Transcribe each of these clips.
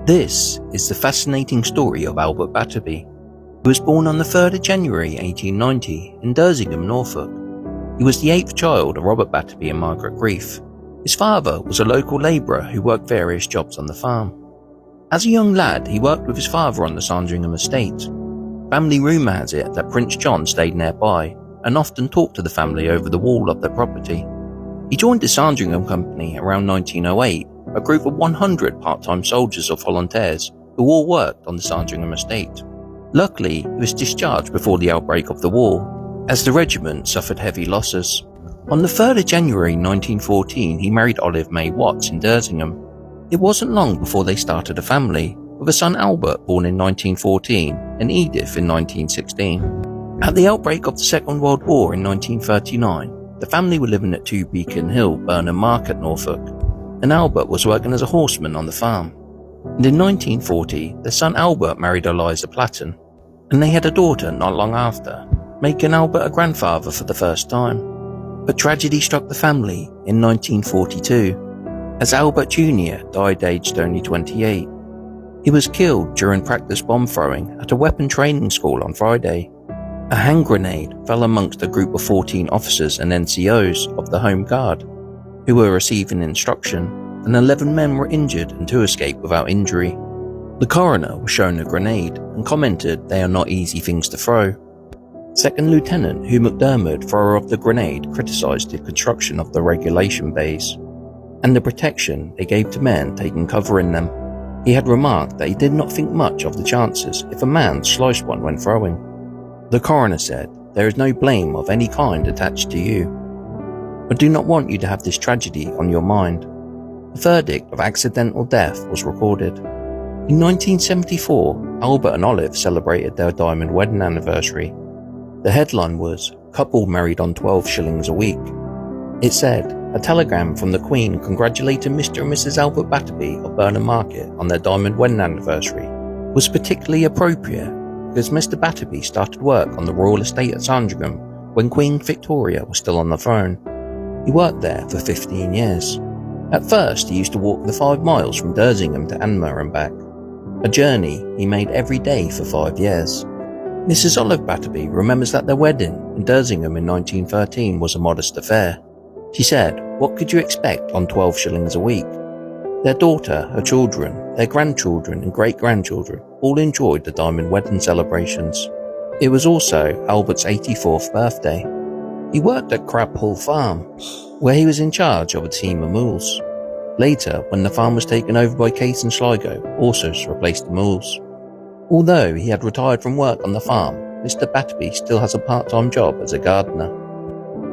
This is the fascinating story of Albert Batterbee. He was born on the 3rd of January 1890 in Dersingham, Norfolk. He was the 8th child of Robert Batterbee and Margaret Grief. His father was a local labourer who worked various jobs on the farm. As a young lad, he worked with his father on the Sandringham estate. Family rumour has it that Prince John stayed nearby and often talked to the family over the wall of their property. He joined the Sandringham Company around 1908, a group of 100 part-time soldiers or volunteers who all worked on the Sandringham estate. Luckily, he was discharged before the outbreak of the war, as the regiment suffered heavy losses. On the 3rd of January 1914, he married Olive May Watts in Dersingham. It wasn't long before they started a family, with a son Albert born in 1914 and Edith in 1916. At the outbreak of the Second World War in 1939, the family were living at 2 Beacon Hill, Burnham Market, Norfolk, and Albert was working as a horseman on the farm. And in 1940, their son Albert married Eliza Platten, and they had a daughter not long after, making Albert a grandfather for the first time. But tragedy struck the family in 1942, as Albert Jr. died aged only 28. He was killed during practice bomb throwing at a weapon training school on Friday. A hand grenade fell amongst a group of 14 officers and NCOs of the Home Guard, who were receiving instruction, and 11 men were injured and 2 escaped without injury. The coroner was shown a grenade and commented they are not easy things to throw. Second Lieutenant Hugh McDermott, thrower of the grenade, criticised the construction of the regulation bays and the protection they gave to men taking cover in them. He had remarked that he did not think much of the chances if a man sliced one when throwing. The coroner said, "There is no blame of any kind attached to you. I do not want you to have this tragedy on your mind." The verdict of accidental death was recorded. In 1974, Albert and Olive celebrated their diamond wedding anniversary. The headline was, "Couple married on 12 shillings a week." It said, "A telegram from the Queen congratulating Mr. and Mrs. Albert Batterbee of Burnham Market on their diamond wedding anniversary was particularly appropriate because Mr. Batterbee started work on the royal estate at Sandringham when Queen Victoria was still on the throne. He worked there for 15 years. At first, he used to walk the 5 miles from Dersingham to Anmer and back, a journey he made every day for 5 years. Mrs. Olive Batterbee remembers that their wedding in Dersingham in 1913 was a modest affair. She said, "What could you expect on 12 shillings a week?" Their daughter, her children, their grandchildren and great-grandchildren all enjoyed the diamond wedding celebrations. It was also Albert's 84th birthday. He worked at Crab Hall Farm, where he was in charge of a team of mules. Later, when the farm was taken over by Case and Sligo, horses replaced the mules. Although he had retired from work on the farm, Mr. Batterbee still has a part-time job as a gardener.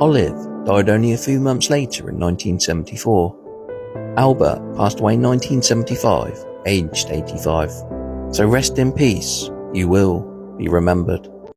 Olive died only a few months later in 1974. Albert passed away in 1975, aged 85. So rest in peace, you will be remembered.